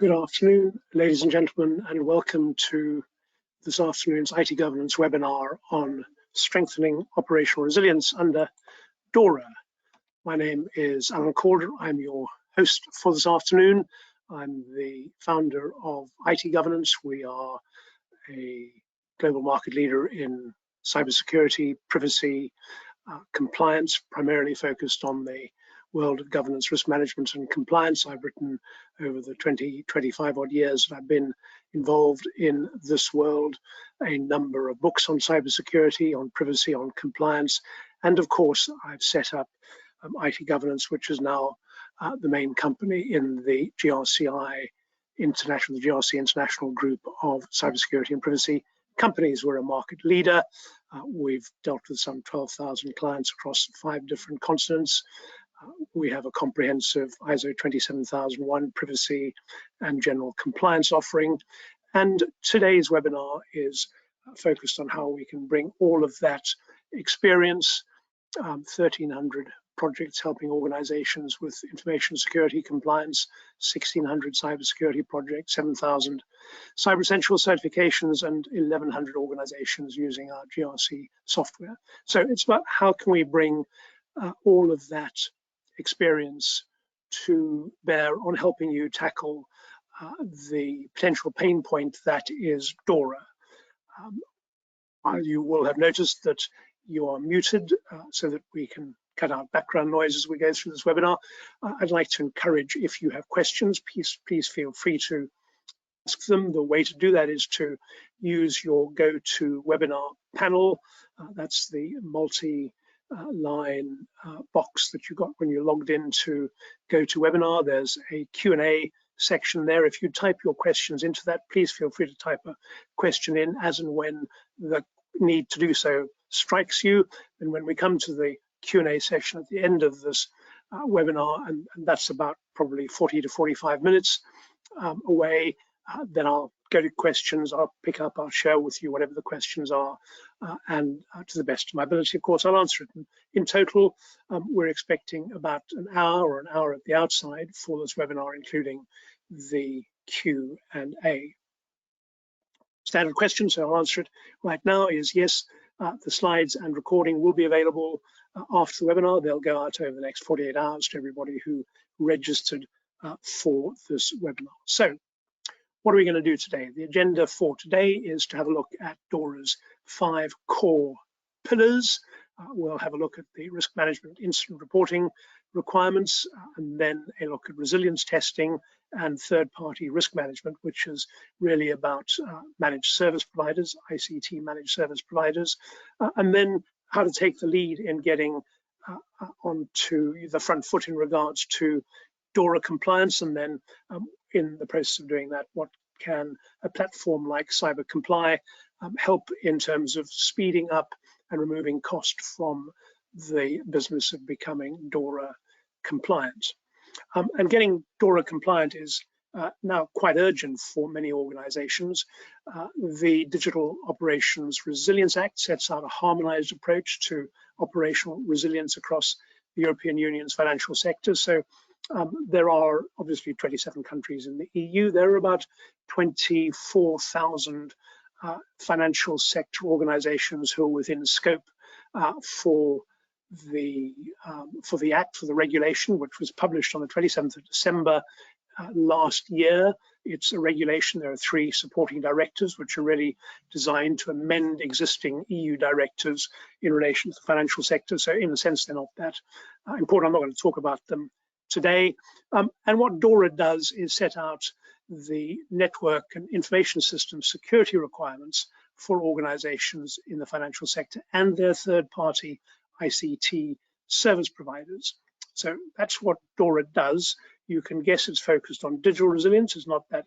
Good afternoon, ladies and gentlemen, and welcome to this afternoon's IT Governance webinar on strengthening operational resilience under DORA. My name is Alan Calder. I'm your host for this afternoon. I'm the founder of IT Governance. We are a global market leader in cybersecurity, privacy, compliance, primarily focused on the world of governance, risk management, and compliance. I've written over the 25 odd years that I've been involved in this world a number of books on cybersecurity, on privacy, on compliance, and of course I've set up IT Governance, which is now the main company in the GRC International group of cybersecurity and privacy companies. We're a market leader. We've dealt with some 12,000 clients across 5 different continents. We have a comprehensive ISO 27001 privacy and general compliance offering. And today's webinar is focused on how we can bring all of that experience, 1,300 projects helping organizations with information security compliance, 1,600 cybersecurity projects, 7,000 Cyber Essential certifications, and 1,100 organizations using our GRC software. So it's about how can we bring all of that experience to bear on helping you tackle the potential pain point that is DORA. You will have noticed that you are muted so that we can cut out background noise as we go through this webinar. I'd like to encourage, if you have questions, please feel free to ask them. The way to do that is to use your GoToWebinar panel. That's the multi-line box that you got when you logged into GoToWebinar. There's a Q&A section there. If you type your questions into that, please feel free to type a question in as and when the need to do so strikes you. And when we come to the Q&A session at the end of this webinar, and that's about probably 40 to 45 minutes away, then I'll go to questions, I'll pick up, I'll share with you whatever the questions are, and to the best of my ability, of course, I'll answer it. In total, we're expecting about an hour or an hour at the outside for this webinar, including the Q&A. Standard question, so I'll answer it right now, is yes, the slides and recording will be available after the webinar. They'll go out over the next 48 hours to everybody who registered for this webinar. So what are we going to do today? The agenda for today is to have a look at DORA's 5 core pillars. We'll have a look at the risk management incident reporting requirements, and then a look at resilience testing and third-party risk management, which is really about managed service providers, ICT managed service providers, and then how to take the lead in getting onto the front foot in regards to DORA compliance, and then in the process of doing that, what can a platform like CyberComply help in terms of speeding up and removing cost from the business of becoming DORA compliant. And getting DORA compliant is now quite urgent for many organizations. The Digital Operations Resilience Act sets out a harmonized approach to operational resilience across the European Union's financial sector. So there are obviously 27 countries in the EU. There are about 24,000 financial sector organizations who are within scope for the act, for the regulation, which was published on the 27th of December last year. It's a regulation. There are 3 supporting directives, which are really designed to amend existing EU directives in relation to the financial sector. So in a sense, they're not that important. I'm not going to talk about them today. And what DORA does is set out the network and information system security requirements for organizations in the financial sector and their third-party ICT service providers. So that's what DORA does. You can guess it's focused on digital resilience. It's not that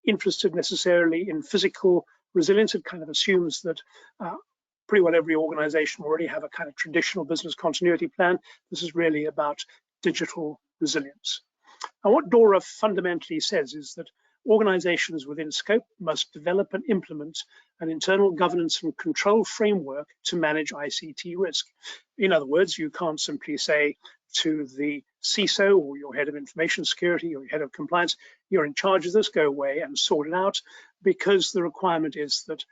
interested necessarily in physical resilience. It kind of assumes that pretty well every organization already have a kind of traditional business continuity plan. This is really about digital resilience. And what DORA fundamentally says is that organizations within scope must develop and implement an internal governance and control framework to manage ICT risk. In other words, you can't simply say to the CISO or your head of information security or your head of compliance, you're in charge of this, go away and sort it out, because the requirement is that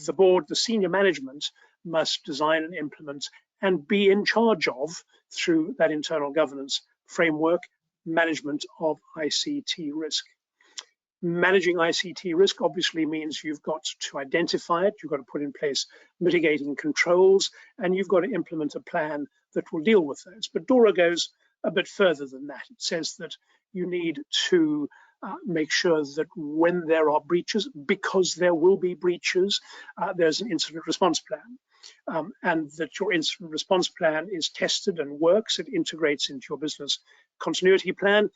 the board, the senior management, must design and implement and be in charge of, through that internal governance framework, management of ICT risk. Managing ICT risk obviously means you've got to identify it, you've got to put in place mitigating controls, and you've got to implement a plan that will deal with those. But DORA goes a bit further than that. It says that you need to make sure that when there are breaches, because there will be breaches, there's an incident response plan, and that your incident response plan is tested and works, it integrates into your business continuity plan,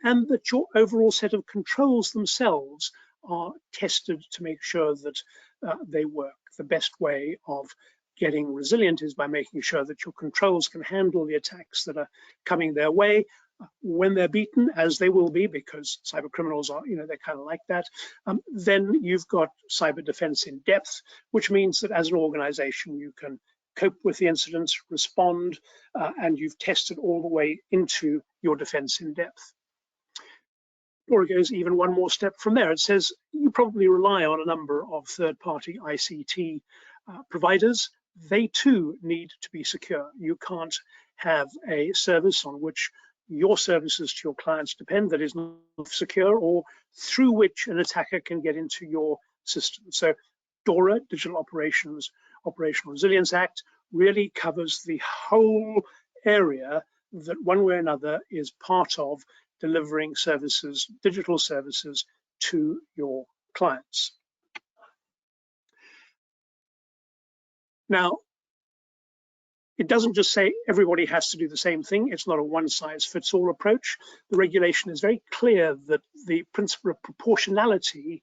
and that your overall set of controls themselves are tested to make sure that they work. The best way of getting resilient is by making sure that your controls can handle the attacks that are coming their way. When they're beaten, as they will be, because cyber criminals are, they're kind of like that, then you've got cyber defense in depth, which means that as an organization, you can cope with the incidents, respond, and you've tested all the way into your defense in depth. Or it goes even one more step from there. It says you probably rely on a number of third-party ICT providers. They too need to be secure. You can't have a service on which your services to your clients depend that is not secure, or through which an attacker can get into your system. So DORA, Digital Operational Resilience Act, really covers the whole area that one way or another is part of delivering services, digital services, to your clients. Now, it doesn't just say everybody has to do the same thing. It's not a one-size-fits-all approach. The regulation is very clear that the principle of proportionality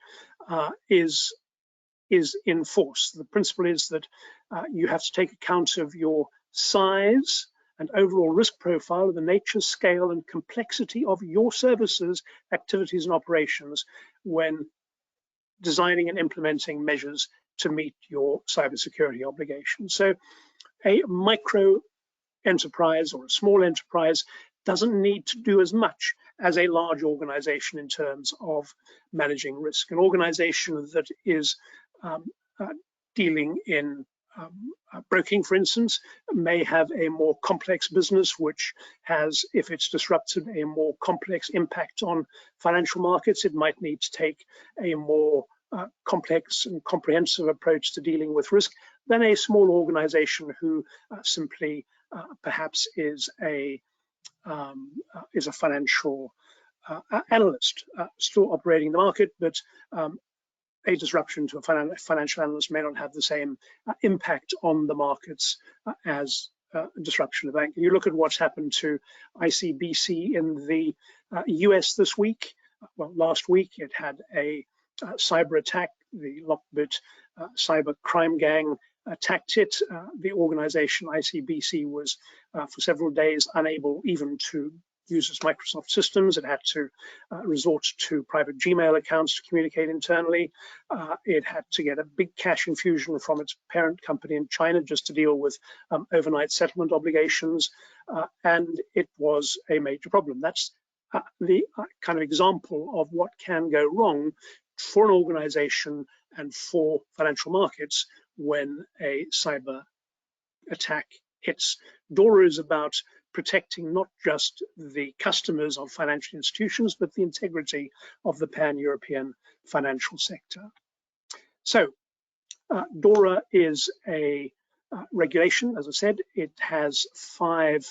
is in force. The principle is that you have to take account of your size and overall risk profile of the nature, scale, and complexity of your services, activities, and operations when designing and implementing measures to meet your cybersecurity obligations. So a micro enterprise or a small enterprise doesn't need to do as much as a large organization in terms of managing risk. An organization that is dealing in broking, for instance, may have a more complex business, which has, if it's disrupted, a more complex impact on financial markets. It might need to take a more complex and comprehensive approach to dealing with risk than a small organization who simply perhaps is a financial analyst still operating in the market, but a disruption to a financial analyst may not have the same impact on the markets as a disruption to the bank. You look at what's happened to ICBC in the US this week. Well, last week it had a cyber attack. The Lockbit cyber crime gang attacked it. The organization ICBC was for several days unable even to use its Microsoft systems. It had to resort to private Gmail accounts to communicate internally. It had to get a big cash infusion from its parent company in China just to deal with overnight settlement obligations, and it was a major problem. That's the kind of example of what can go wrong for an organization and for financial markets when a cyber attack hits. DORA is about protecting not just the customers of financial institutions, but the integrity of the pan-European financial sector. So DORA is a regulation. As I said, it has 5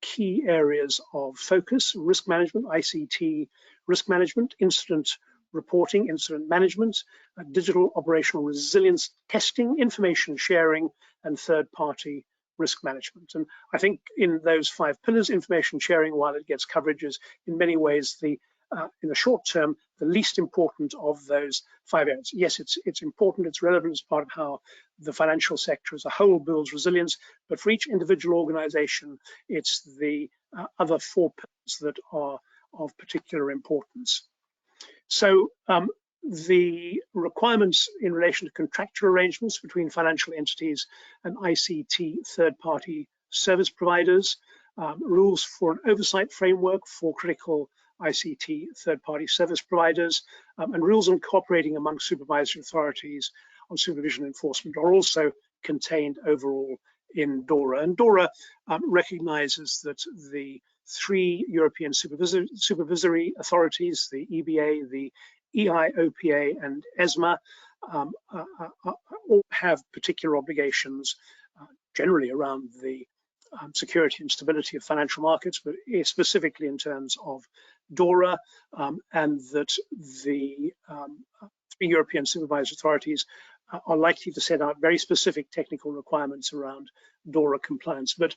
key areas of focus: risk management, ICT risk management, incident reporting, incident management, digital operational resilience testing, information sharing, and third-party risk management. And I think in those 5 pillars, information sharing, while it gets coverage, is in many ways in the short term, the least important of those 5 areas. Yes, it's important, it's relevant, it's part of how the financial sector as a whole builds resilience, but for each individual organization, it's the other 4 pillars that are of particular importance. So the requirements in relation to contractual arrangements between financial entities and ICT third-party service providers, rules for an oversight framework for critical ICT third-party service providers, and rules on cooperating among supervisory authorities on supervision and enforcement are also contained overall in DORA. And DORA recognizes that the 3 European supervisory authorities, the EBA, the EIOPA, and ESMA, all have particular obligations generally around the security and stability of financial markets, but specifically in terms of DORA, and that the 3 European supervisory authorities are likely to set out very specific technical requirements around DORA compliance. But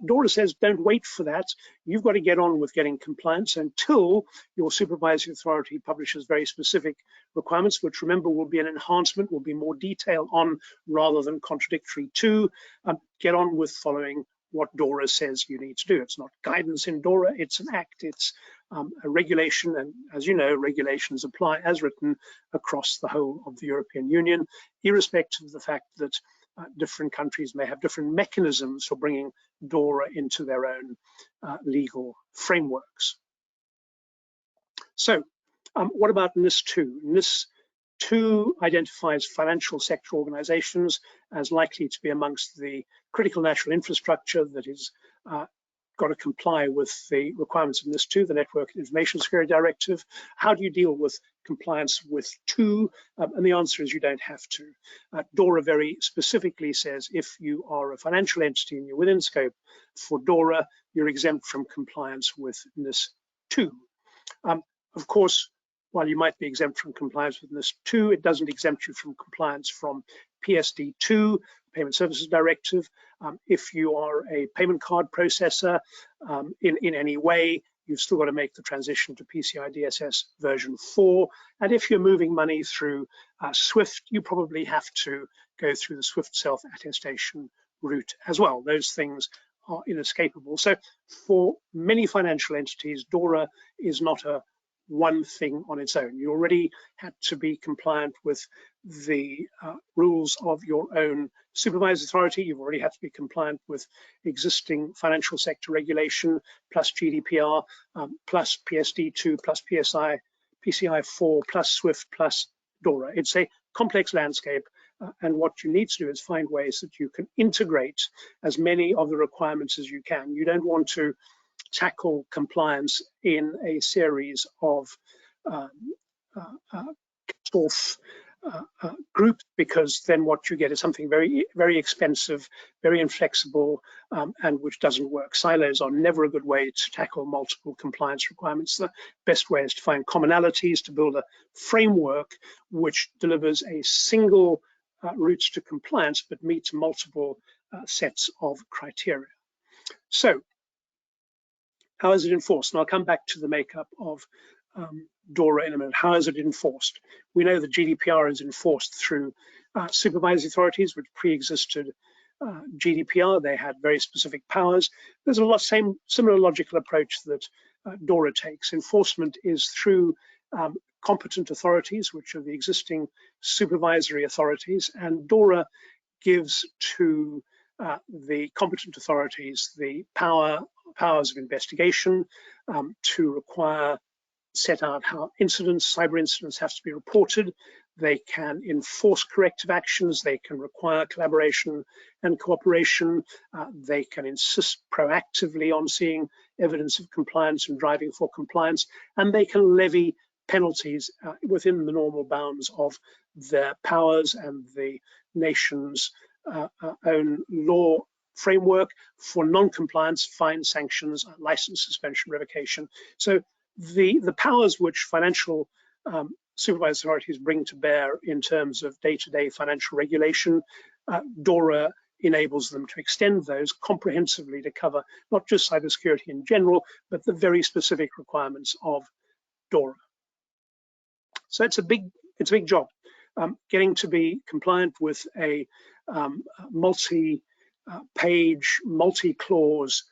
DORA says don't wait for that. You've got to get on with getting compliance until your supervisory authority publishes very specific requirements, which, remember, will be an enhancement, will be more detail on rather than contradictory to. Get on with following what DORA says you need to do. It's not guidance in DORA, it's an act, it's a regulation, and as you know, regulations apply as written across the whole of the European Union, irrespective of the fact that different countries may have different mechanisms for bringing DORA into their own legal frameworks. So what about NIS2? NIS2 identifies financial sector organizations as likely to be amongst the critical national infrastructure that is got to comply with the requirements of NIS2, the Network Information Security Directive. How do you deal with compliance with 2? And the answer is you don't have to. DORA very specifically says if you are a financial entity and you're within scope for DORA, you're exempt from compliance with NIS2. Of course, while you might be exempt from compliance with NIS2, it doesn't exempt you from compliance from PSD2, Payment Services Directive. If you are a payment card processor in any way, you've still got to make the transition to PCI DSS version 4. And if you're moving money through SWIFT, you probably have to go through the SWIFT self-attestation route as well. Those things are inescapable. So for many financial entities, DORA is not a one thing on its own. You already had to be compliant with the rules of your own supervisory authority. You've already had to be compliant with existing financial sector regulation, plus GDPR, plus PSD2, plus PCI 4, plus SWIFT, plus DORA. It's a complex landscape, and what you need to do is find ways that you can integrate as many of the requirements as you can. You don't want to tackle compliance in a series of groups, because then what you get is something very, very expensive, very inflexible, and which doesn't work. Silos are never a good way to tackle multiple compliance requirements. The best way is to find commonalities, to build a framework which delivers a single route to compliance, but meets multiple sets of criteria. So, how is it enforced? And I'll come back to the makeup of DORA in a minute. How is it enforced? We know that GDPR is enforced through supervisory authorities, which pre-existed GDPR. They had very specific powers. There's a similar logical approach that DORA takes. Enforcement is through competent authorities, which are the existing supervisory authorities, and DORA gives to the competent authorities the powers of investigation, to set out how cyber incidents have to be reported. They can enforce corrective actions. They can require collaboration and cooperation. They can insist proactively on seeing evidence of compliance and driving for compliance. And they can levy penalties within the normal bounds of their powers and the nation's own law framework for non-compliance, fine, sanctions, license suspension, revocation. So the powers which financial supervisory authorities bring to bear in terms of day-to-day financial regulation, DORA enables them to extend those comprehensively to cover not just cybersecurity in general, but the very specific requirements of DORA. So it's a big job. Getting to be compliant with a multi-page, multi-clause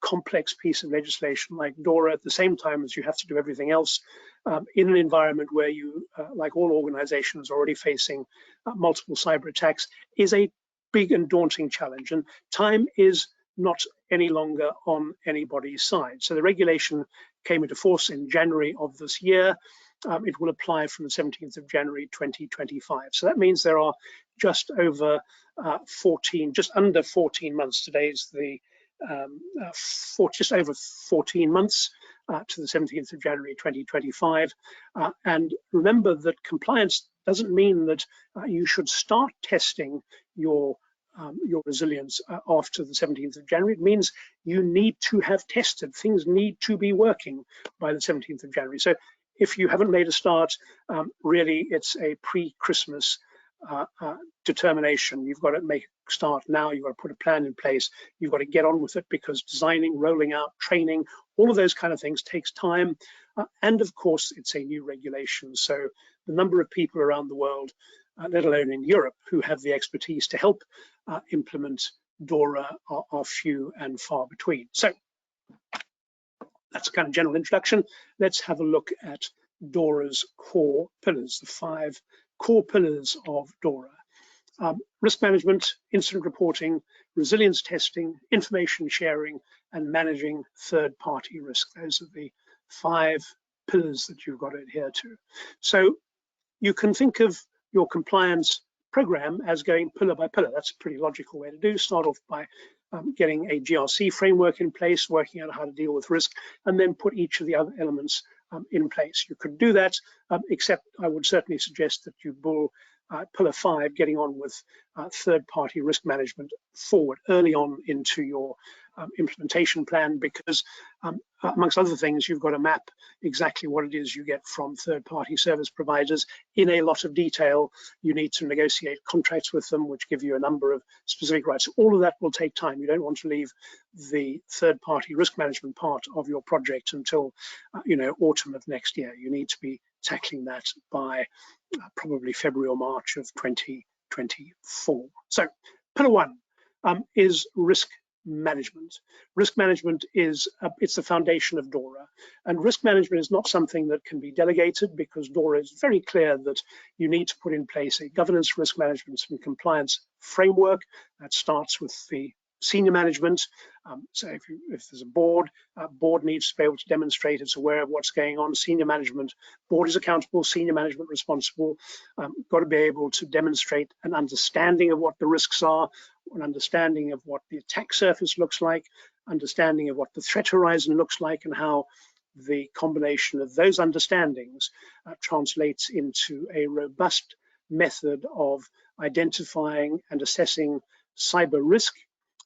complex piece of legislation like DORA at the same time as you have to do everything else in an environment where you, like all organizations, are already facing multiple cyber attacks is a big and daunting challenge. And time is not any longer on anybody's side. So the regulation came into force in January of this year. It will apply from the 17th of January 2025. So that means there are just over just under 14 months. Today's the just over 14 months to the 17th of January 2025. And remember that compliance doesn't mean that you should start testing your resilience after the 17th of January. It means you need to have tested. Things need to be working by the 17th of January. So if you haven't made a start, really it's a pre-Christmas determination. You've got to make a start now. You've got to put a plan in place. You've got to get on with it, because designing, rolling out, training, all of those kind of things takes time. And of course, it's a new regulation. So the number of people around the world, let alone in Europe, who have the expertise to help implement DORA are few and far between. So that's a kind of general introduction. Let's have a look at DORA's core pillars, the 5 core pillars of DORA. Risk management, incident reporting, resilience testing, information sharing, and managing third-party risk. Those are the 5 pillars that you've got to adhere to. So you can think of your compliance program as going pillar by pillar. That's a pretty logical way to do. Start off by getting a GRC framework in place, working out how to deal with risk, and then put each of the other elements in place. You could do that, except I would certainly suggest that you pull pillar 5, getting on with third-party risk management forward early on into your implementation plan, because amongst other things, you've got to map exactly what it is you get from third-party service providers in a lot of detail. You need to negotiate contracts with them, which give you a number of specific rights. All of that will take time. You don't want to leave the third-party risk management part of your project until autumn of next year. You need to be tackling that by probably February or March of 2024. So pillar 1 is risk management. Risk management is it's the foundation of DORA, and risk management is not something that can be delegated, because DORA is very clear that you need to put in place a governance, risk management, and compliance framework that starts with the senior management. So if there's a board needs to be able to demonstrate it's aware of what's going on. Senior management, board is accountable, senior management responsible. Got to be able to demonstrate an understanding of what the risks are, an understanding of what the attack surface looks like, understanding of what the threat horizon looks like, and how the combination of those understandings translates into a robust method of identifying and assessing cyber risk.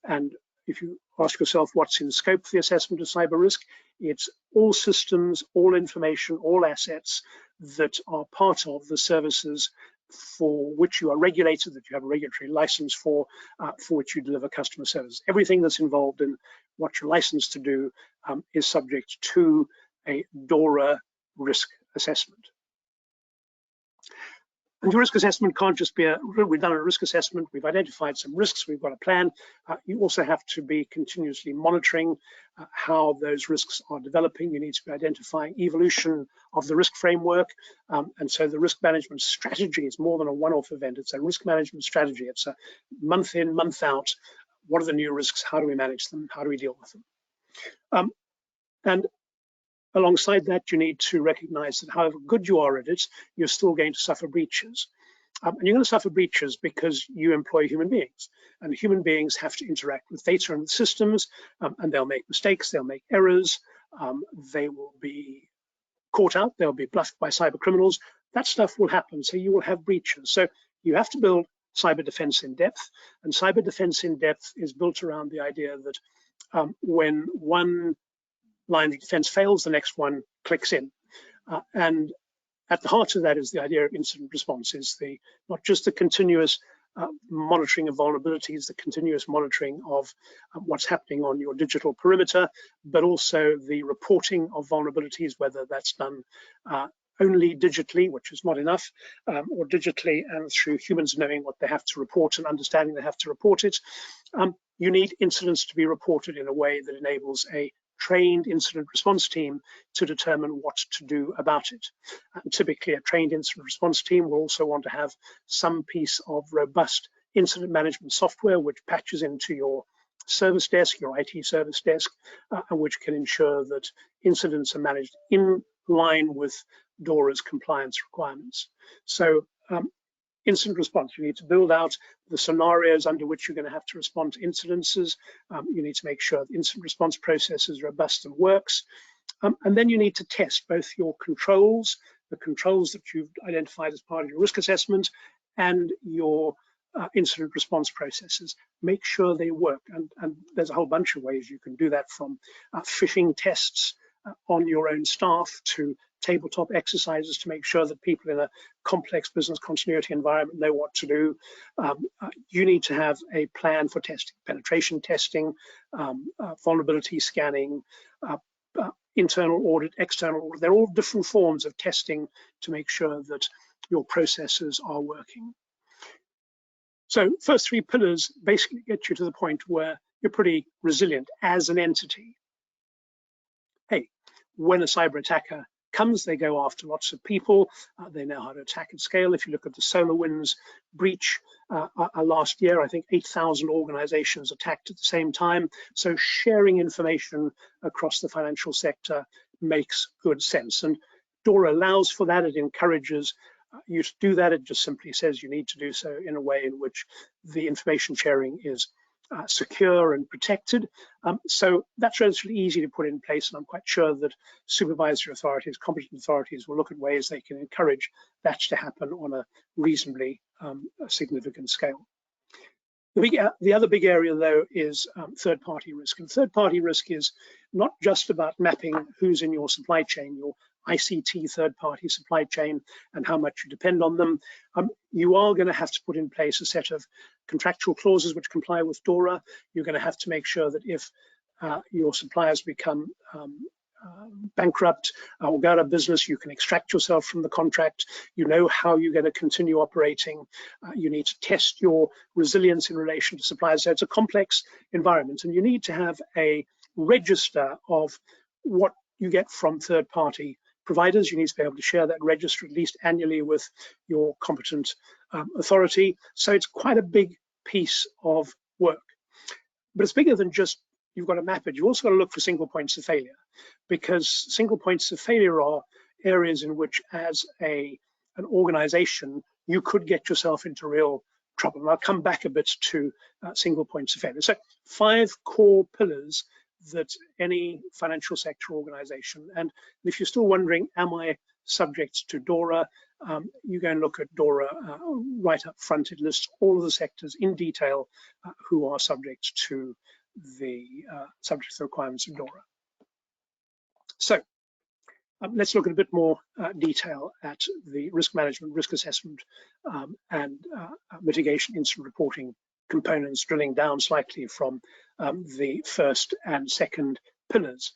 And if you ask yourself what's in scope for the assessment of cyber risk, it's all systems, all information, all assets that are part of the services for which you are regulated, that you have a regulatory license for which you deliver customer service. Everything that's involved in what you're licensed to do is subject to a DORA risk assessment. And your risk assessment can't just be we've done a risk assessment, we've identified some risks, we've got a plan. You also have to be continuously monitoring how those risks are developing. You need to be identifying evolution of the risk framework. And so the risk management strategy is more than a one-off event. It's a risk management strategy. It's a month in, month out. What are the new risks? How do we manage them? How do we deal with them? And alongside that, you need to recognize that however good you are at it, you're still going to suffer breaches. And you're going to suffer breaches because you employ human beings, and human beings have to interact with data and systems, and they'll make mistakes, they'll make errors, they will be caught out, they'll be bluffed by cyber criminals. That stuff will happen, so you will have breaches. So you have to build cyber defense in depth, and cyber defense in depth is built around the idea that when one line of defense fails, the next one clicks in. And at the heart of that is the idea of incident response, is not just the continuous monitoring of vulnerabilities, the continuous monitoring of what's happening on your digital perimeter, but also the reporting of vulnerabilities, whether that's done only digitally, which is not enough, or digitally and through humans knowing what they have to report and understanding they have to report it. You need incidents to be reported in a way that enables a trained incident response team to determine what to do about it. And typically, a trained incident response team will also want to have some piece of robust incident management software which patches into your service desk, your IT service desk, and which can ensure that incidents are managed in line with DORA's compliance requirements. So incident response, you need to build out the scenarios under which you're going to have to respond to incidences. You need to make sure the incident response process is robust and works. And then you need to test both your controls, the controls that you've identified as part of your risk assessment, and your incident response processes. Make sure they work. And there's a whole bunch of ways you can do that, from phishing tests on your own staff to tabletop exercises to make sure that people in a complex business continuity environment know what to do. You need to have a plan for testing, penetration testing, vulnerability scanning, internal audit, external audit. They're all different forms of testing to make sure that your processes are working. So first three pillars basically get you to the point where you're pretty resilient as an entity. Hey, when a cyber attacker comes, they go after lots of people. They know how to attack at scale. If you look at the SolarWinds breach last year, I think 8,000 organizations attacked at the same time. So sharing information across the financial sector makes good sense. And DORA allows for that. It encourages you to do that. It just simply says you need to do so in a way in which the information sharing is secure and protected. So that's relatively easy to put in place, and I'm quite sure that supervisory authorities, competent authorities will look at ways they can encourage that to happen on a reasonably significant scale. The other big area, though, is third-party risk. And third-party risk is not just about mapping who's in your supply chain, your ICT third-party supply chain, and how much you depend on them. You are going to have to put in place a set of contractual clauses which comply with DORA. You're going to have to make sure that if your suppliers become bankrupt or go out of business, you can extract yourself from the contract. You know how you're going to continue operating. You need to test your resilience in relation to suppliers. So it's a complex environment, and you need to have a register of what you get from third-party providers. You need to be able to share that register at least annually with your competent authority. So it's quite a big piece of work. But it's bigger than just you've got to map it. You've also got to look for single points of failure, because single points of failure are areas in which, as an organization, you could get yourself into real trouble. And I'll come back a bit to single points of failure. So 5 core pillars that any financial sector organization, and if you're still wondering, am I subject to DORA, you go and look at DORA right up front. It lists all of the sectors in detail who are subject to the requirements of DORA. So let's look at a bit more detail at the risk management, risk assessment, and mitigation incident reporting components, drilling down slightly from the first and second pillars.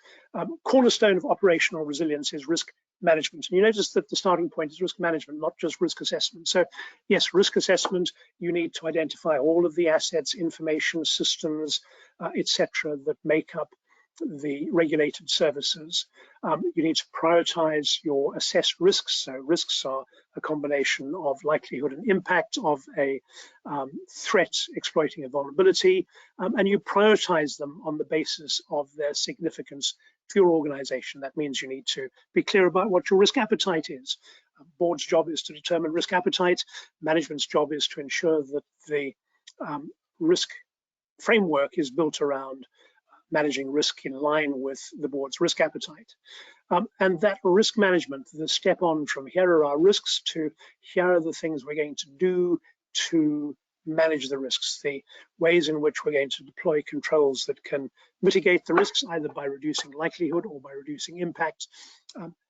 Cornerstone of operational resilience is risk management. And you notice that the starting point is risk management, not just risk assessment. So yes, risk assessment, you need to identify all of the assets, information, systems, etc., that make up the regulated services. You need to prioritize your assessed risks. So risks are a combination of likelihood and impact of a threat exploiting a vulnerability, and you prioritize them on the basis of their significance to your organization. That means you need to be clear about what your risk appetite is. Board's job is to determine risk appetite. Management's job is to ensure that the risk framework is built around managing risk in line with the board's risk appetite. And that risk management, the step on from here are our risks to here are the things we're going to do to manage the risks, the ways in which we're going to deploy controls that can mitigate the risks either by reducing likelihood or by reducing impact.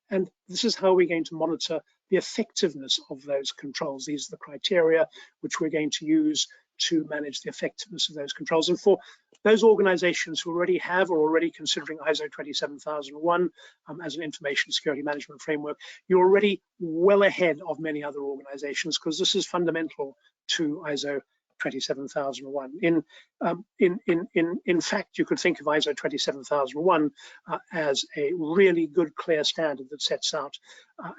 And this is how we're going to monitor the effectiveness of those controls. These are the criteria which we're going to use to manage the effectiveness of those controls. And for Those organizations who already have or already considering ISO 27001 as an information security management framework, you're already well ahead of many other organizations, because this is fundamental to ISO 27001. In fact, you could think of ISO 27001 as a really good, clear standard that sets out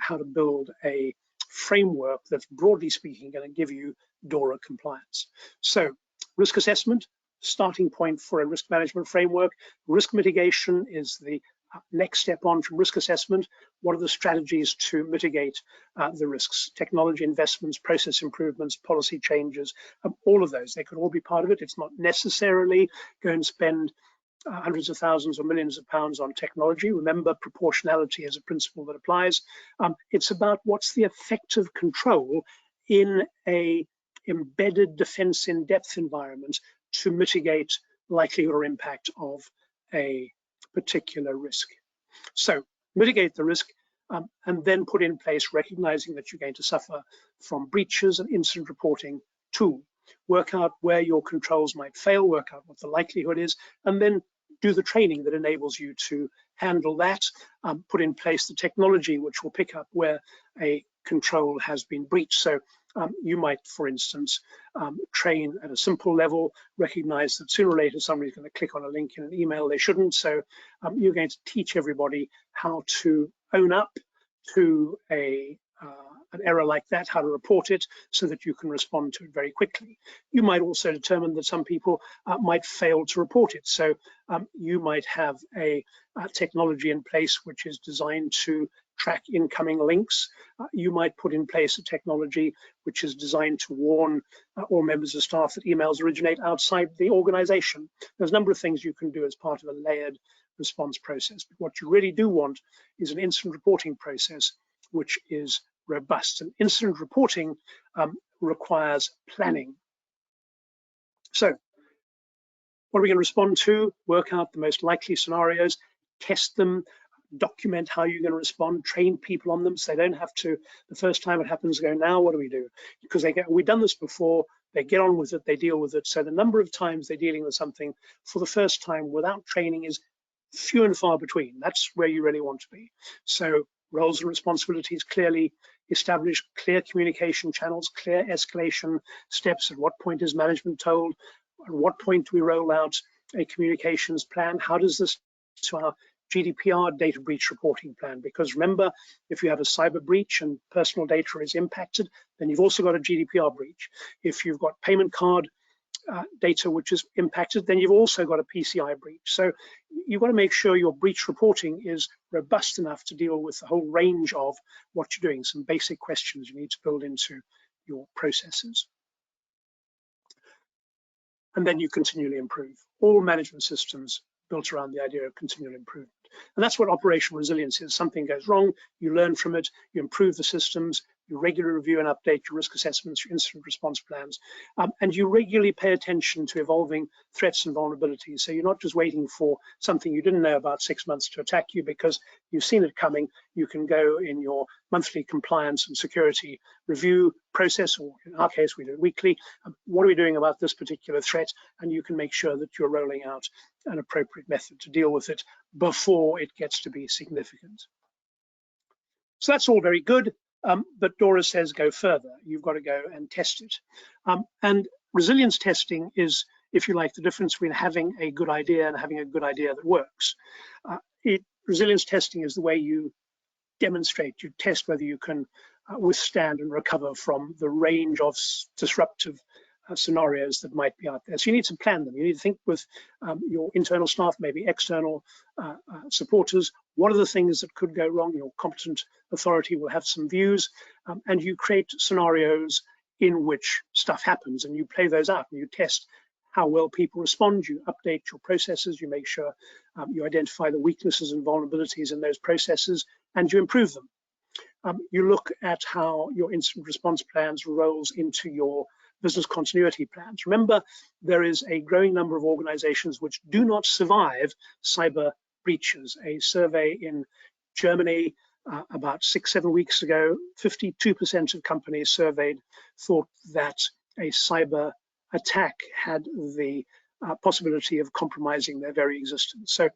how to build a framework that's, broadly speaking, going to give you DORA compliance. So, risk assessment, starting point for a risk management framework. Risk mitigation is the next step on from risk assessment. What are the strategies to mitigate the risks? Technology investments, process improvements, policy changes, all of those, they could all be part of it. It's not necessarily going to spend hundreds of thousands or millions of pounds on technology. Remember, proportionality is a principle that applies. It's about what's the effective control in a embedded defense in depth environment to mitigate likelihood or impact of a particular risk. So mitigate the risk and then put in place, recognizing that you're going to suffer from breaches, and incident reporting tool. Work out where your controls might fail, work out what the likelihood is, and then do the training that enables you to handle that. Put in place the technology which will pick up where a control has been breached. So you might, for instance, train at a simple level, recognize that sooner or later somebody's going to click on a link in an email they shouldn't. So you're going to teach everybody how to own up to an error like that, how to report it so that you can respond to it very quickly. You might also determine that some people might fail to report it. So you might have a technology in place which is designed to track incoming links. You might put in place a technology which is designed to warn all members of staff that emails originate outside the organization. There's a number of things you can do as part of a layered response process. But what you really do want is an incident reporting process which is robust. And incident reporting requires planning. So what are we going to respond to? Work out the most likely scenarios, test them, document how you're going to respond, train people on them so they don't have to, the first time it happens, go, now what do we do? Because they go, we've done this before, they get on with it, they deal with it. So the number of times they're dealing with something for the first time without training is few and far between. That's where you really want to be. So roles and responsibilities clearly established, clear communication channels, clear escalation steps. At what point is management told? At what point do we roll out a communications plan? How does this to our GDPR data breach reporting plan? Because remember, if you have a cyber breach and personal data is impacted, then you've also got a GDPR breach. If you've got payment card data which is impacted, then you've also got a PCI breach. So you've got to make sure your breach reporting is robust enough to deal with the whole range of what you're doing. Some basic questions you need to build into your processes. And then you continually improve. All management systems built around the idea of continual improvement. And that's what operational resilience is. Something goes wrong, you learn from it, you improve the systems, you regularly review and update your risk assessments, your incident response plans, and you regularly pay attention to evolving threats and vulnerabilities. So you're not just waiting for something you didn't know about 6 months to attack you because you've seen it coming. You can go in your monthly compliance and security review process, or in our case, we do it weekly. What are we doing about this particular threat? And you can make sure that you're rolling out an appropriate method to deal with it before it gets to be significant. So that's all very good. But DORA says go further. You've got to go and test it. And resilience testing is, if you like, the difference between having a good idea and having a good idea that works. Resilience testing is the way you demonstrate, you test whether you can withstand and recover from the range of disruptive scenarios that might be out there. So you need to plan them. You need to think with your internal staff, maybe external supporters. What are the things that could go wrong? Your competent authority will have some views, and you create scenarios in which stuff happens, and you play those out and you test how well people respond. You update your processes, you make sure you identify the weaknesses and vulnerabilities in those processes, and you improve them. You look at how your incident response plans rolls into your business continuity plans. Remember, there is a growing number of organizations which do not survive cyber breaches. A survey in Germany about 6-7 weeks ago, 52% of companies surveyed thought that a cyber attack had the possibility of compromising their very existence. So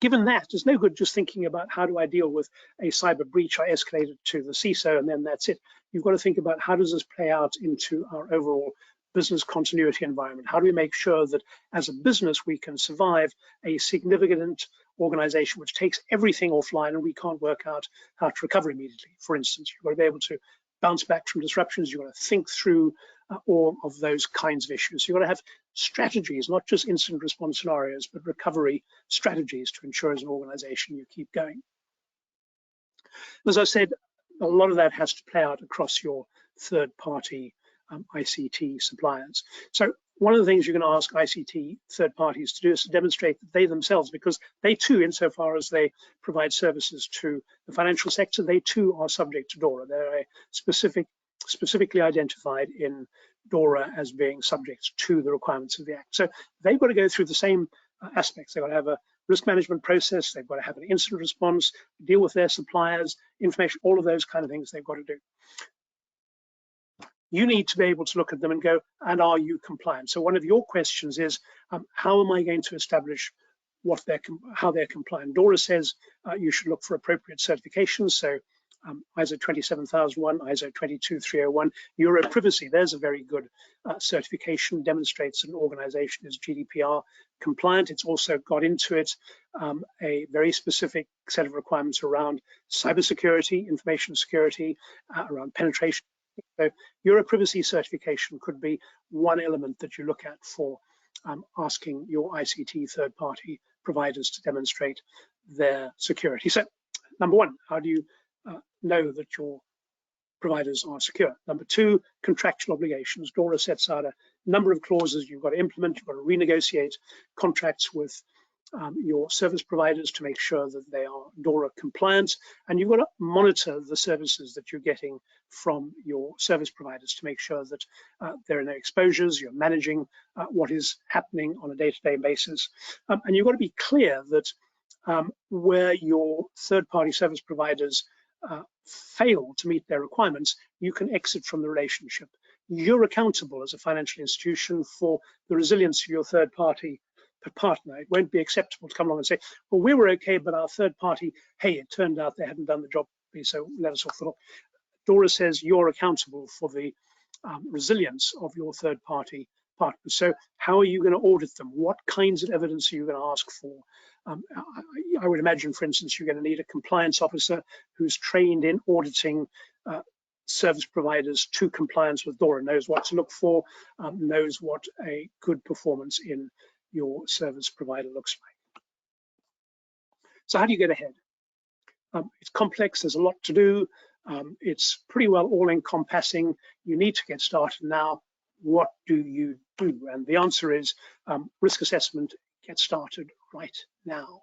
given that, it's no good just thinking about how do I deal with a cyber breach. I escalate it to the CISO and then that's it. You've got to think about how does this play out into our overall business continuity environment? How do we make sure that as a business we can survive a significant organization which takes everything offline and we can't work out how to recover immediately? For instance, you've got to be able to bounce back from disruptions. You've got to think through all of those kinds of issues. You've got to have strategies, not just incident response scenarios, but recovery strategies to ensure as an organization you keep going. As I said, a lot of that has to play out across your third-party ICT suppliers. So one of the things you're going to ask ICT third parties to do is to demonstrate that they themselves, because they too, insofar as they provide services to the financial sector, they too are subject to DORA. They're specifically identified in DORA as being subject to the requirements of the Act. So they've got to go through the same aspects. They've got to have a risk management process, they've got to have an incident response, deal with their suppliers, information, all of those kind of things they've got to do. You need to be able to look at them and go, and are you compliant? So one of your questions is, how am I going to establish how they're compliant? DORA says you should look for appropriate certifications. So ISO 27001, ISO 22301, Euro Privacy, there's a very good certification, demonstrates an organization is GDPR compliant. It's also got into it a very specific set of requirements around cybersecurity, information security, around penetration. So Euro Privacy certification could be one element that you look at for asking your ICT third-party providers to demonstrate their security. So number one, how do you know that your providers are secure? Number two, contractual obligations. DORA sets out a number of clauses you've got to implement. You've got to renegotiate contracts with your service providers to make sure that they are DORA compliant, and you've got to monitor the services that you're getting from your service providers to make sure that there are no exposures. You're managing what is happening on a day-to-day basis, and you've got to be clear that where your third-party service providers fail to meet their requirements, you can exit from the relationship. You're accountable as a financial institution for the resilience of your third-party partner. It won't be acceptable to come along and say, well, we were okay, but our third party, hey, it turned out they hadn't done the job, so let us off the hook. DORA says you're accountable for the resilience of your third party partners. So how are you going to audit them? What kinds of evidence are you going to ask for? I would imagine, for instance, you're going to need a compliance officer who's trained in auditing service providers to compliance with DORA, knows what to look for, knows what a good performance in your service provider looks like. So how do you get ahead? It's complex, there's a lot to do. It's pretty well all-encompassing. You need to get started now. What do you do? And the answer is risk assessment, get started right now.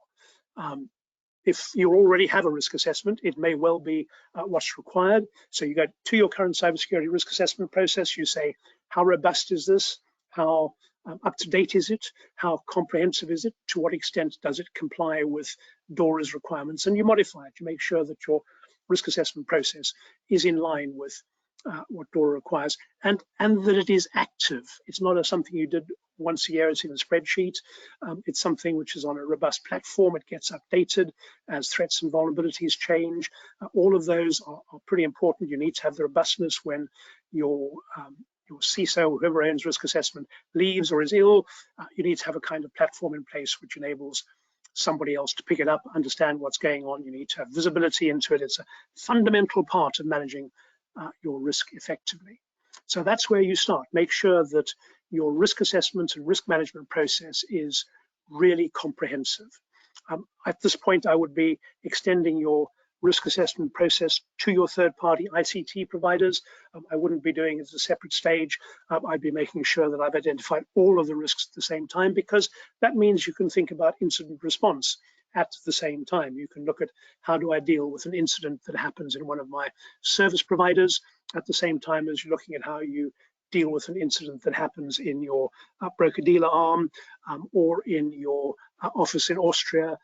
If you already have a risk assessment, it may well be what's required. So you go to your current cybersecurity risk assessment process, you say, how robust is this? How up to date is it? How comprehensive is it? To what extent does it comply with DORA's requirements? And you modify it. You make sure that your risk assessment process is in line with what DORA requires, and that it is active. It's not something you did once a year, it's in a spreadsheet. It's something which is on a robust platform. It gets updated as threats and vulnerabilities change. All of those are pretty important. You need to have the robustness when your CISO, whoever owns risk assessment, leaves or is ill. You need to have a kind of platform in place which enables somebody else to pick it up, understand what's going on. You need to have visibility into it. It's a fundamental part of managing your risk effectively. So that's where you start. Make sure that your risk assessment and risk management process is really comprehensive. At this point, I would be extending your risk assessment process to your third-party ICT providers. I wouldn't be doing it as a separate stage. I'd be making sure that I've identified all of the risks at the same time, because that means you can think about incident response at the same time. You can look at how do I deal with an incident that happens in one of my service providers at the same time as you're looking at how you deal with an incident that happens in your broker-dealer arm or in your office in Austria.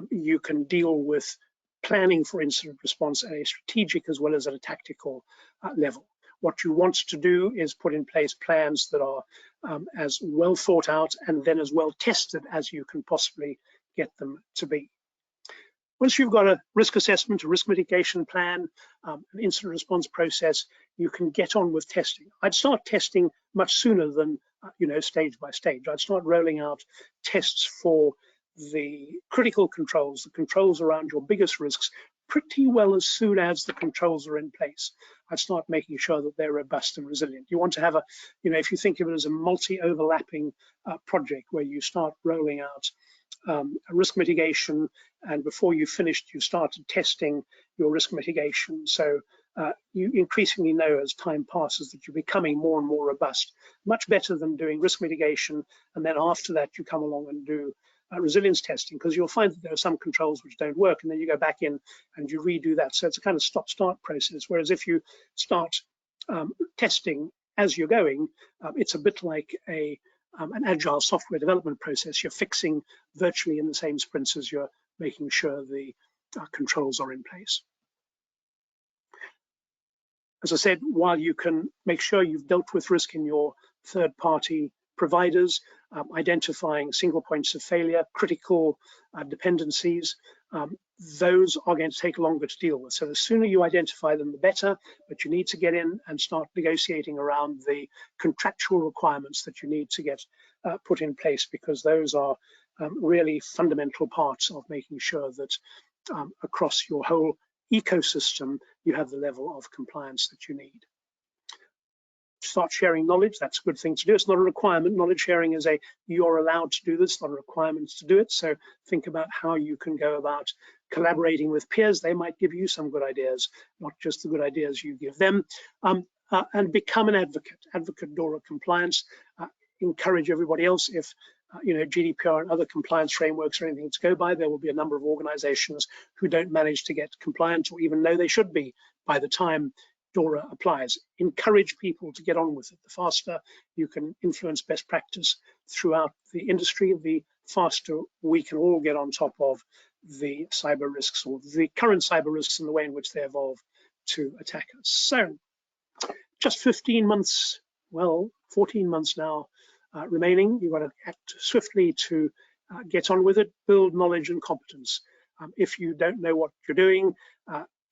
You can deal with planning for incident response at a strategic as well as at a tactical level. What you want to do is put in place plans that are as well thought out and then as well tested as you can possibly get them to be. Once you've got a risk assessment, a risk mitigation plan, an incident response process, you can get on with testing. I'd start testing much sooner than, stage by stage. I'd start rolling out tests for the critical controls, the controls around your biggest risks, pretty well as soon as the controls are in place. I'd start making sure that they're robust and resilient. You want to have if you think of it as a multi-overlapping project where you start rolling out a risk mitigation, and before you finished, you started testing your risk mitigation. So you increasingly know as time passes that you're becoming more and more robust, much better than doing risk mitigation, and then after that you come along and do resilience testing, because you'll find that there are some controls which don't work, and then you go back in and you redo that. So it's a kind of stop-start process, whereas if you start testing as you're going, it's a bit like an agile software development process. You're fixing virtually in the same sprints as you're making sure the controls are in place. As I said, while you can make sure you've dealt with risk in your third-party providers, identifying single points of failure, critical dependencies, those are going to take longer to deal with. So the sooner you identify them, the better, but you need to get in and start negotiating around the contractual requirements that you need to get put in place, because those are really fundamental parts of making sure that across your whole ecosystem, you have the level of compliance that you need. Start sharing knowledge. That's a good thing to do. It's not a requirement. Knowledge sharing is you're allowed to do this, not a requirement to do it. So think about how you can go about collaborating with peers. They might give you some good ideas, not just the good ideas you give them. And become an advocate. Advocate DORA compliance. Encourage everybody else. If GDPR and other compliance frameworks are anything to go by, there will be a number of organizations who don't manage to get compliant or even know they should be by the time DORA applies. Encourage people to get on with it. The faster you can influence best practice throughout the industry, the faster we can all get on top of the cyber risks, or the current cyber risks and the way in which they evolve to attack us. So just 15 months, well, 14 months now remaining. You've got to act swiftly to get on with it, build knowledge and competence. If you don't know what you're doing,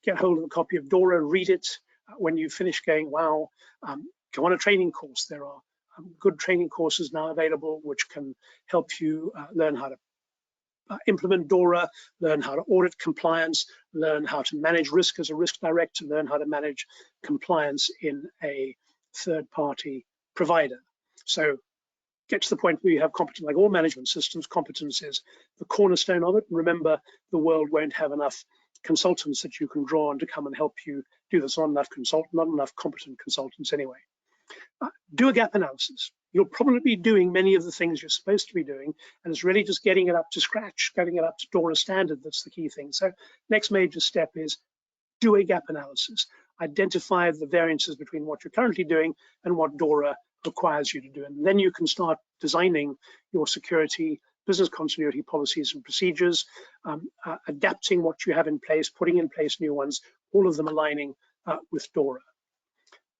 get hold of a copy of DORA, read it. When you finish going, wow, go on a training course. There are good training courses now available which can help you learn how to implement DORA, learn how to audit compliance, learn how to manage risk as a risk director, learn how to manage compliance in a third-party provider. So get to the point where you have competence. Like all management systems, competence is the cornerstone of it. Remember, the world won't have enough consultants that you can draw on to come and help you do this. Not enough competent consultants anyway. Do a gap analysis. You'll probably be doing many of the things you're supposed to be doing, and it's really just getting it up to scratch, getting it up to DORA standard that's the key thing. So next major step is do a gap analysis. Identify the variances between what you're currently doing and what DORA requires you to do. And then you can start designing your security, business continuity policies and procedures, adapting what you have in place, putting in place new ones, all of them aligning with DORA.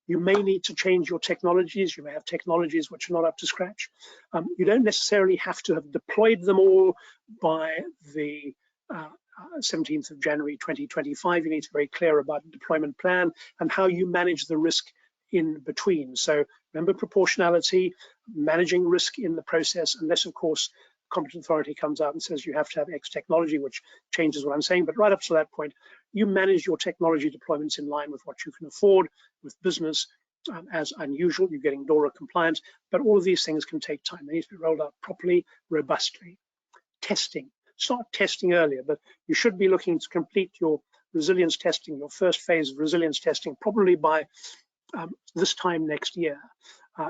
You may need to change your technologies. You may have technologies which are not up to scratch. You don't necessarily have to have deployed them all by the 17th of January 2025. You need to be very clear about the deployment plan and how you manage the risk in between. So remember proportionality, managing risk in the process, unless of course competent authority comes out and says you have to have X technology, which changes what I'm saying. But right up to that point, you manage your technology deployments in line with what you can afford with business as unusual. You're getting DORA compliant, but all of these things can take time. They need to be rolled out properly, robustly. Testing, start testing earlier, but you should be looking to complete your resilience testing, your first phase of resilience testing, probably by this time next year.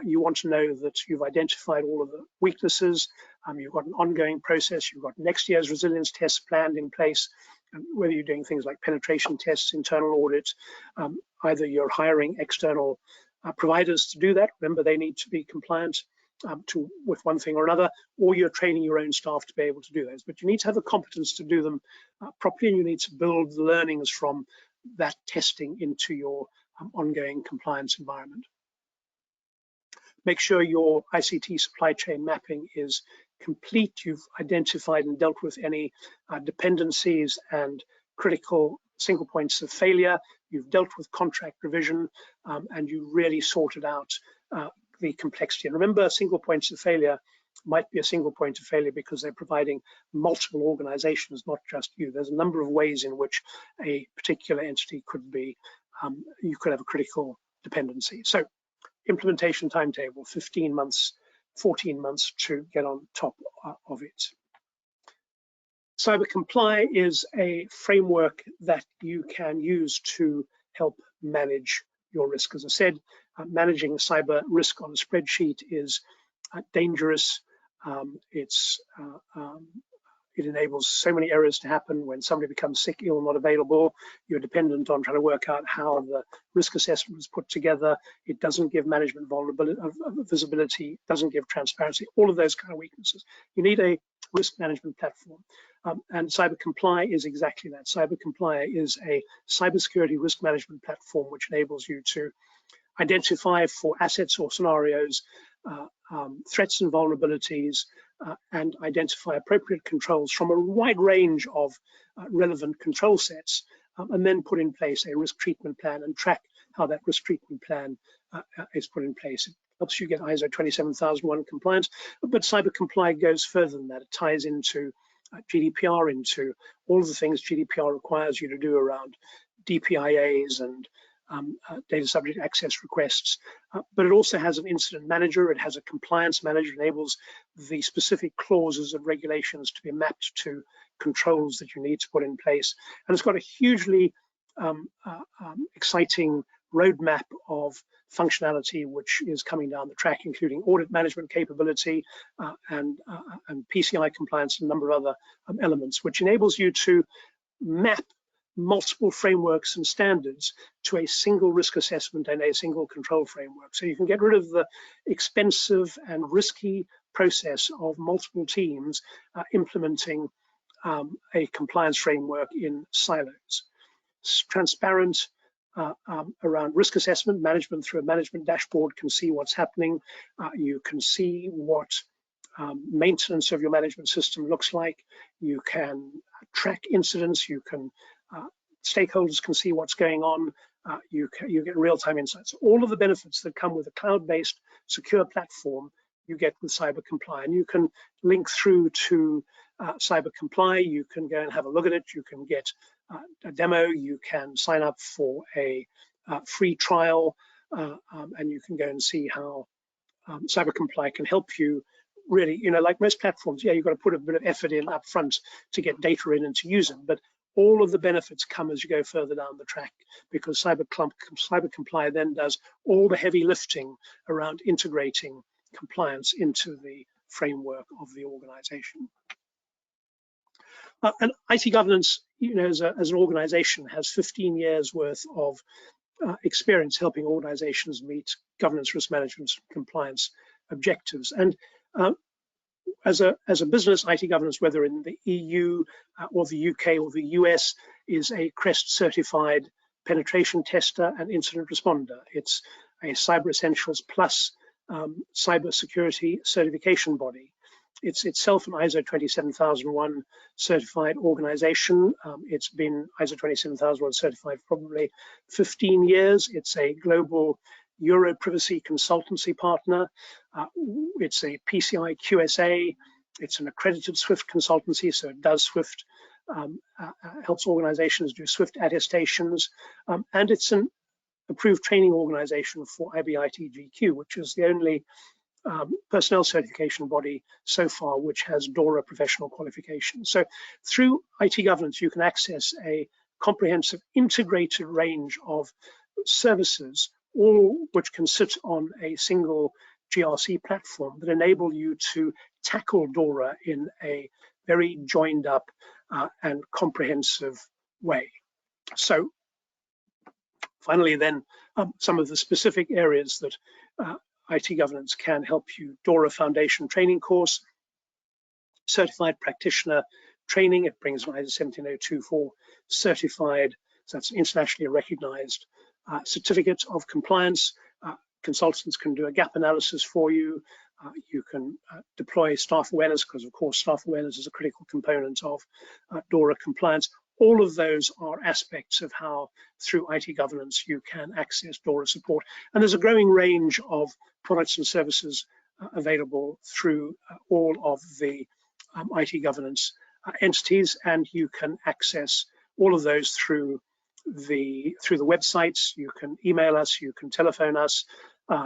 You want to know that you've identified all of the weaknesses, you've got an ongoing process, you've got next year's resilience tests planned in place, whether you're doing things like penetration tests, internal audits, either you're hiring external providers to do that. Remember, they need to be compliant with one thing or another, or you're training your own staff to be able to do those. But you need to have the competence to do them properly, and you need to build the learnings from that testing into your ongoing compliance environment. Make sure your ICT supply chain mapping is complete. You've identified and dealt with any dependencies and critical single points of failure. You've dealt with contract revision, and you really sorted out the complexity. And remember, single points of failure might be a single point of failure because they're providing multiple organizations, not just you. There's a number of ways in which a particular entity could be, you could have a critical dependency. So implementation timetable, 15 months, 14 months to get on top of it. CyberComply is a framework that you can use to help manage your risk. As I said, managing cyber risk on a spreadsheet is dangerous. It enables so many errors to happen. When somebody becomes sick, ill, not available, you're dependent on trying to work out how the risk assessment was put together. It doesn't give management vulnerability, visibility, doesn't give transparency, all of those kind of weaknesses. You need a risk management platform. And CyberComply is exactly that. CyberComply is a cybersecurity risk management platform which enables you to identify for assets or scenarios threats and vulnerabilities, and identify appropriate controls from a wide range of relevant control sets, and then put in place a risk treatment plan and track how that risk treatment plan is put in place. It helps you get ISO 27001 compliance, but CyberComply goes further than that. It ties into GDPR, into all of the things GDPR requires you to do around DPIAs and data subject access requests, but it also has an incident manager. It has a compliance manager, enables the specific clauses of regulations to be mapped to controls that you need to put in place. And it's got a hugely exciting roadmap of functionality which is coming down the track, including audit management capability and PCI compliance and a number of other elements, which enables you to map multiple frameworks and standards to a single risk assessment and a single control framework. So you can get rid of the expensive and risky process of multiple teams implementing a compliance framework in silos. It's transparent around risk assessment. Management through a management dashboard can see what's happening. You can see what maintenance of your management system looks like. You can track incidents. You can stakeholders can see what's going on. You get real-time insights. All of the benefits that come with a cloud-based secure platform you get with CyberComply, and you can link through to CyberComply. You can go and have a look at it. You can get a demo. You can sign up for a free trial, and you can go and see how CyberComply can help you. Really, like most platforms, yeah, you've got to put a bit of effort in up front to get data in and to use them, but all of the benefits come as you go further down the track, because CyberComply then does all the heavy lifting around integrating compliance into the framework of the organization. And IT governance, as an organization, has 15 years worth of experience helping organizations meet governance, risk management, compliance objectives. And as a business, IT governance, whether in the EU or the UK or the US, is a CREST certified penetration tester and incident responder. It's a Cyber Essentials Plus cybersecurity certification body. It's itself an ISO 27001 certified organization. It's been ISO 27001 certified for probably 15 years. It's a global Euro privacy consultancy partner. It's a PCI QSA. It's an accredited SWIFT consultancy, so it does SWIFT, helps organizations do SWIFT attestations, and it's an approved training organization for IBIT-GQ, which is the only personnel certification body so far which has DORA professional qualifications. So through IT governance, you can access a comprehensive integrated range of services, all which can sit on a single GRC platform that enable you to tackle DORA in a very joined up and comprehensive way. So finally then, some of the specific areas that IT governance can help you: DORA Foundation Training Course, Certified Practitioner Training. It brings an ISO 17024 certified, so that's an internationally recognized certificate of compliance. consultants can do a gap analysis for you. You can deploy staff awareness, because of course staff awareness is a critical component of DORA compliance. All of those are aspects of how, through IT governance, you can access DORA support. And there's a growing range of products and services available through all of the IT governance entities, and you can access all of those through the websites. You can email us, you can telephone us,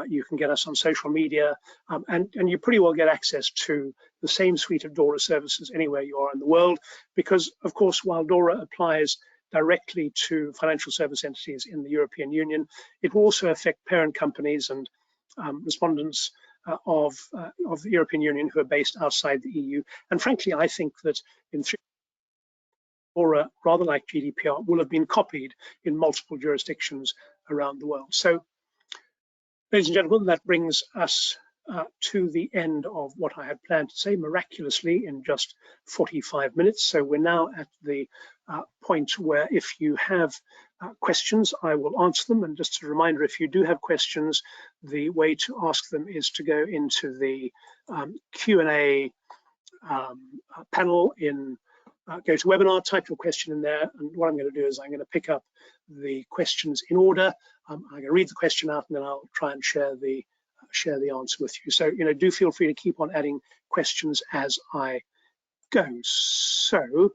you can get us on social media, and you pretty well get access to the same suite of DORA services anywhere you are in the world, because of course, while DORA applies directly to financial service entities in the European Union, it will also affect parent companies and respondents of the European Union who are based outside the EU. And frankly, I think that in DORA, rather like GDPR, will have been copied in multiple jurisdictions around the world. So, ladies and gentlemen, that brings us to the end of what I had planned to say, miraculously in just 45 minutes. So we're now at the point where if you have questions, I will answer them. And just a reminder, if you do have questions, the way to ask them is to go into the Q&A panel in GoToWebinar, type your question in there, and what I'm going to do is I'm going to pick up the questions in order. I'm going to read the question out, and then I'll try and share the answer with you. So, do feel free to keep on adding questions as I go. So,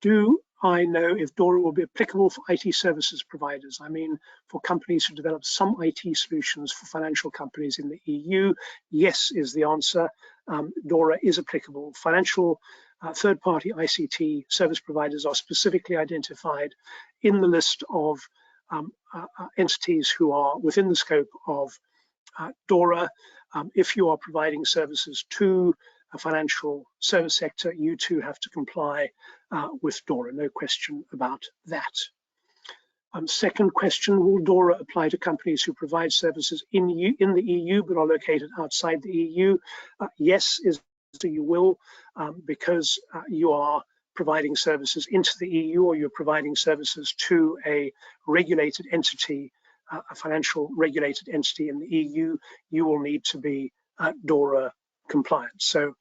do I know if DORA will be applicable for IT services providers? I mean, for companies who develop some IT solutions for financial companies in the EU, yes is the answer. DORA is applicable. Financial third-party ICT service providers are specifically identified in the list of entities who are within the scope of DORA. If you are providing services to a financial service sector, you too have to comply with DORA, no question about that. Second question, will DORA apply to companies who provide services in the EU but are located outside the EU? Yes, you will, because you are providing services into the EU, or you're providing services to a regulated entity, a financial regulated entity in the EU, you will need to be DORA compliant. So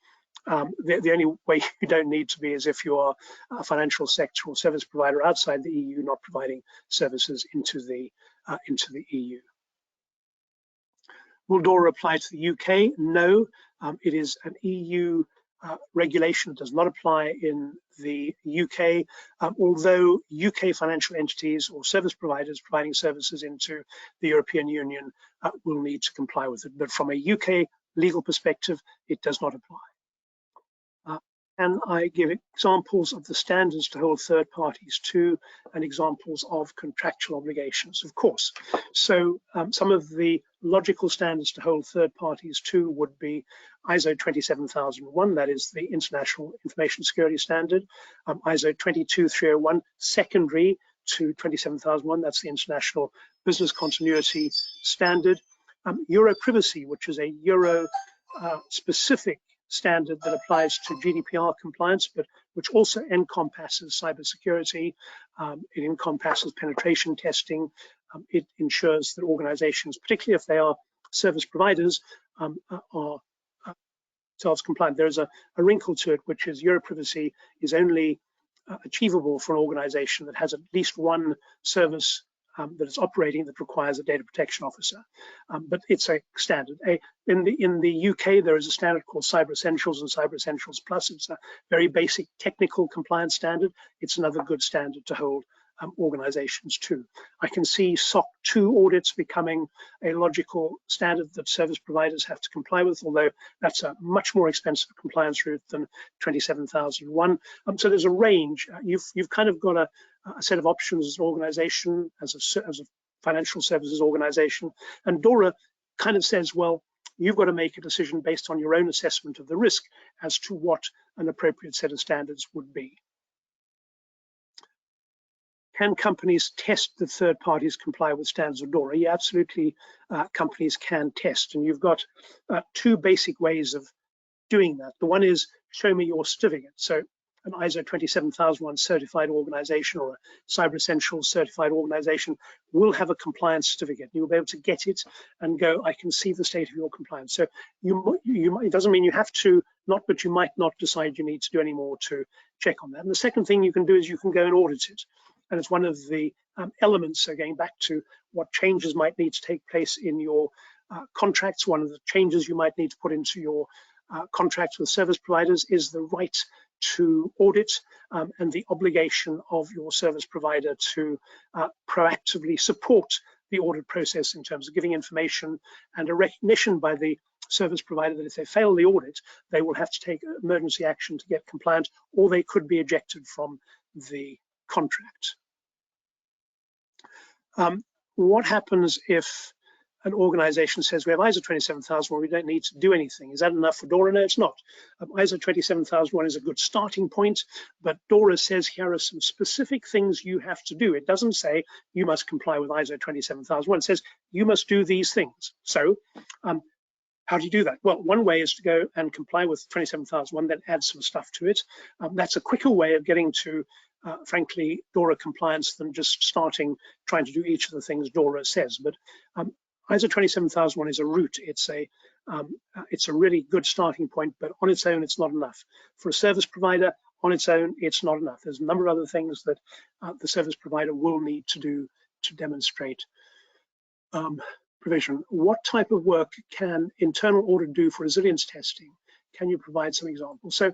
the only way you don't need to be is if you are a financial sector or service provider outside the EU, not providing services into the EU. Will DORA apply to the UK? No, it is an EU regulation. It does not apply in the UK, although UK financial entities or service providers providing services into the European Union will need to comply with it. But from a UK legal perspective, it does not apply. And I give examples of the standards to hold third parties to, and examples of contractual obligations, of course. So some of the logical standards to hold third parties to would be ISO 27001, that is the International Information Security Standard, ISO 22301, secondary to 27001, that's the International Business Continuity Standard, Euro Privacy, which is a Euro specific standard that applies to GDPR compliance, but which also encompasses cybersecurity. It encompasses penetration testing. It ensures that organizations, particularly if they are service providers, are self-compliant. There's a wrinkle to it, which is Euro Privacy is only achievable for an organization that has at least one service that is operating that requires a data protection officer, but it's a standard. In the UK, there is a standard called Cyber Essentials and Cyber Essentials Plus. It's a very basic technical compliance standard. It's another good standard to hold organizations to. I can see SOC 2 audits becoming a logical standard that service providers have to comply with, although that's a much more expensive compliance route than 27001. So there's a range. You've kind of got a set of options as an organization, as a financial services organization, and DORA kind of says, well, you've got to make a decision based on your own assessment of the risk as to what an appropriate set of standards would be. Can companies test that third parties comply with standards of DORA? Yeah, absolutely, companies can test, and you've got two basic ways of doing that. The one is show me your certificate. So an ISO 27001 certified organization or a Cyber Essentials certified organization will have a compliance certificate. You'll be able to get it and go, I can see the state of your compliance. So it doesn't mean you have to not, but you might not decide you need to do any more to check on that. And the second thing you can do is you can go and audit it. And it's one of the elements, so going back to what changes might need to take place in your contracts, one of the changes you might need to put into your contracts with service providers is the right to audit and the obligation of your service provider to proactively support the audit process in terms of giving information and a recognition by the service provider that if they fail the audit, they will have to take emergency action to get compliant, or they could be ejected from the contract. What happens if an organization says we have ISO 27001, we don't need to do anything? Is that enough for DORA? No, it's not. ISO 27001 is a good starting point, but DORA says here are some specific things you have to do. It doesn't say you must comply with ISO 27001. It says you must do these things. So how do you do that? Well, one way is to go and comply with 27001, then add some stuff to it. That's a quicker way of getting to frankly, DORA compliance than just trying to do each of the things DORA says. But ISO 27001 is a route. It's a really good starting point, but on its own, it's not enough. For a service provider, on its own, it's not enough. There's a number of other things that the service provider will need to do to demonstrate provision. What type of work can internal audit do for resilience testing? Can you provide some examples? So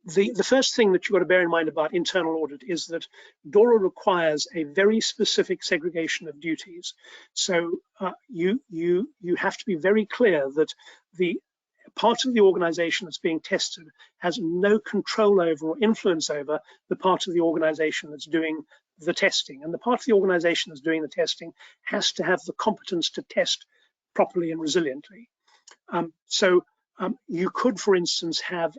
the first thing that you've got to bear in mind about internal audit is that DORA requires a very specific segregation of duties. So you have to be very clear that the part of the organization that's being tested has no control over or influence over the part of the organization that's doing the testing. And the part of the organization that's doing the testing has to have the competence to test properly and resiliently. So you could, for instance, have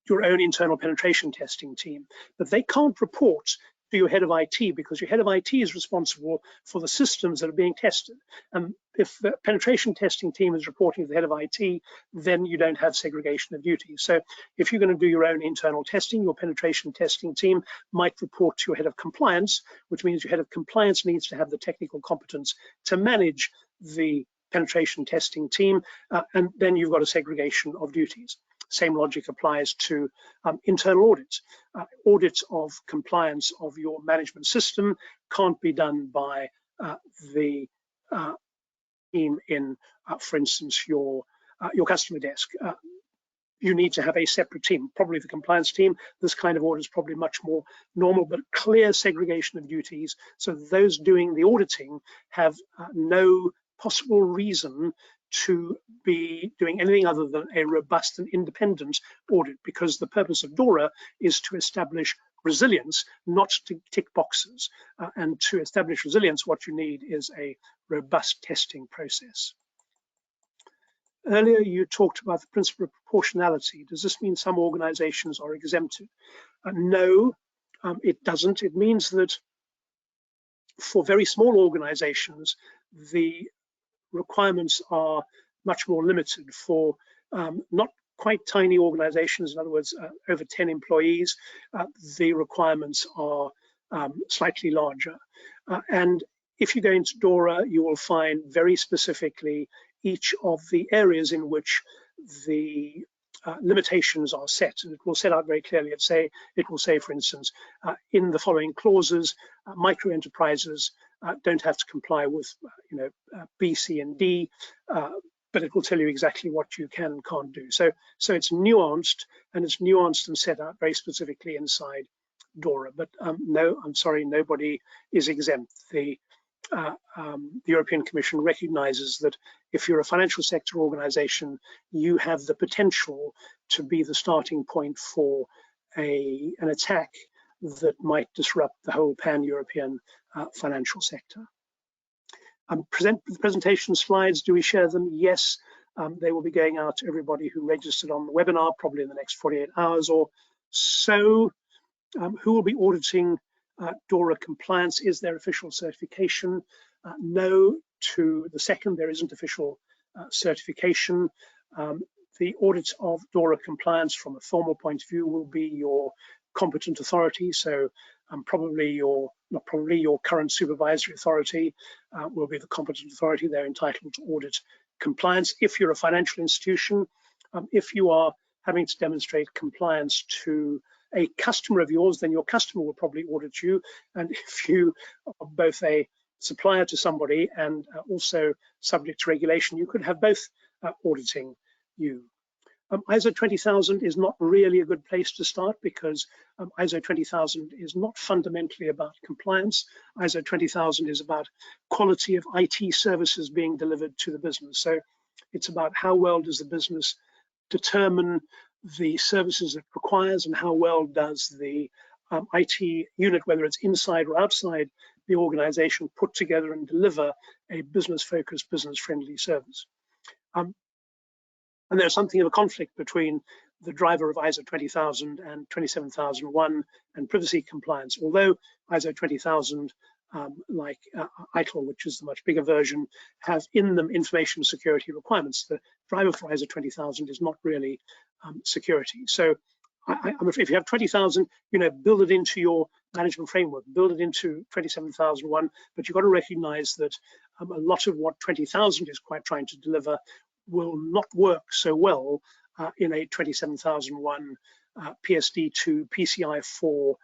your own internal penetration testing team, but they can't report to your head of IT because your head of IT is responsible for the systems that are being tested. And if the penetration testing team is reporting to the head of IT, then you don't have segregation of duties. So if you're going to do your own internal testing, your penetration testing team might report to your head of compliance, which means your head of compliance needs to have the technical competence to manage the penetration testing team, and then you've got a segregation of duties. Same logic applies to internal audits. Audits of compliance of your management system can't be done by the team in, for instance, your customer desk. You need to have a separate team, probably the compliance team. This kind of audit is probably much more normal, but clear segregation of duties. So those doing the auditing have no possible reason to be doing anything other than a robust and independent audit, because the purpose of DORA is to establish resilience, not to tick boxes. And to establish resilience, what you need is a robust testing process. Earlier, you talked about the principle of proportionality. Does this mean some organizations are exempted? No, it doesn't. It means that for very small organizations, the requirements are much more limited. For not quite tiny organizations, in other words, over 10 employees, the requirements are slightly larger. And if you go into DORA, you will find very specifically each of the areas in which the limitations are set, and it will set out very clearly. It will say, for instance, in the following clauses, micro enterprises don't have to comply with, B, C, and D, but it will tell you exactly what you can and can't do. So it's nuanced, and it's nuanced and set out very specifically inside DORA. But no, I'm sorry, nobody is exempt. The European Commission recognizes that if you're a financial sector organization, you have the potential to be the starting point for an attack that might disrupt the whole pan-European financial sector. The presentation slides, do we share them? Yes, they will be going out to everybody who registered on the webinar, probably in the next 48 hours or so. Who will be auditing DORA compliance? Is there official certification? No. To the second, there isn't official certification. the audit of DORA compliance from a formal point of view will be your competent authority. So not probably your current supervisory authority will be the competent authority. They're entitled to audit compliance. If you're a financial institution, if you are having to demonstrate compliance to a customer of yours, then your customer will probably audit you. And if you are both a supplier to somebody and also subject to regulation, you could have both auditing you. ISO 20000 is not really a good place to start because ISO 20000 is not fundamentally about compliance. ISO 20000 is about quality of IT services being delivered to the business. So it's about how well does the business determine the services it requires and how well does the IT unit, whether it's inside or outside the organization, put together and deliver a business-focused, business-friendly service. And there's something of a conflict between the driver of ISO 20000 and 27001 and privacy compliance. Although ISO 20000, like ITIL, which is the much bigger version, have in them information security requirements, the driver for ISO 20000 is not really security. So I'm afraid if you have 20000, build it into your management framework, build it into 27001, but you've got to recognize that a lot of what 20000 is quite trying to deliver will not work so well in a 27001 PSD2 PCI 4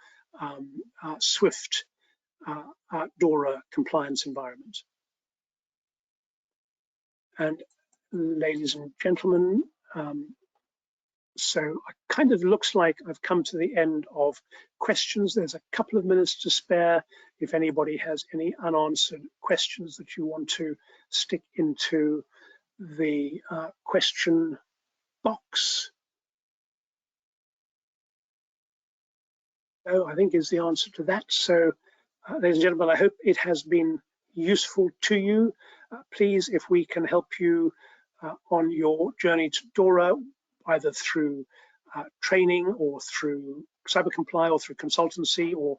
SWIFT DORA compliance environment. And ladies and gentlemen, so it kind of looks like I've come to the end of questions. There's a couple of minutes to spare if anybody has any unanswered questions that you want to stick into the question box. No, I think is the answer to that. So, ladies and gentlemen, I hope it has been useful to you. Please, if we can help you on your journey to DORA, either through training or through CyberComply or through consultancy or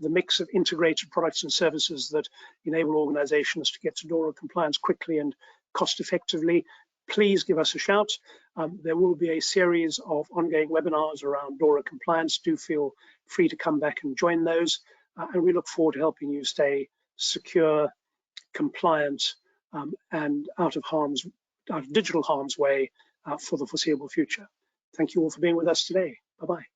the mix of integrated products and services that enable organizations to get to DORA compliance quickly and cost effectively, please give us a shout. There will be a series of ongoing webinars around DORA compliance. Do feel free to come back and join those. And we look forward to helping you stay secure, compliant, and out of digital harm's way for the foreseeable future. Thank you all for being with us today. Bye-bye.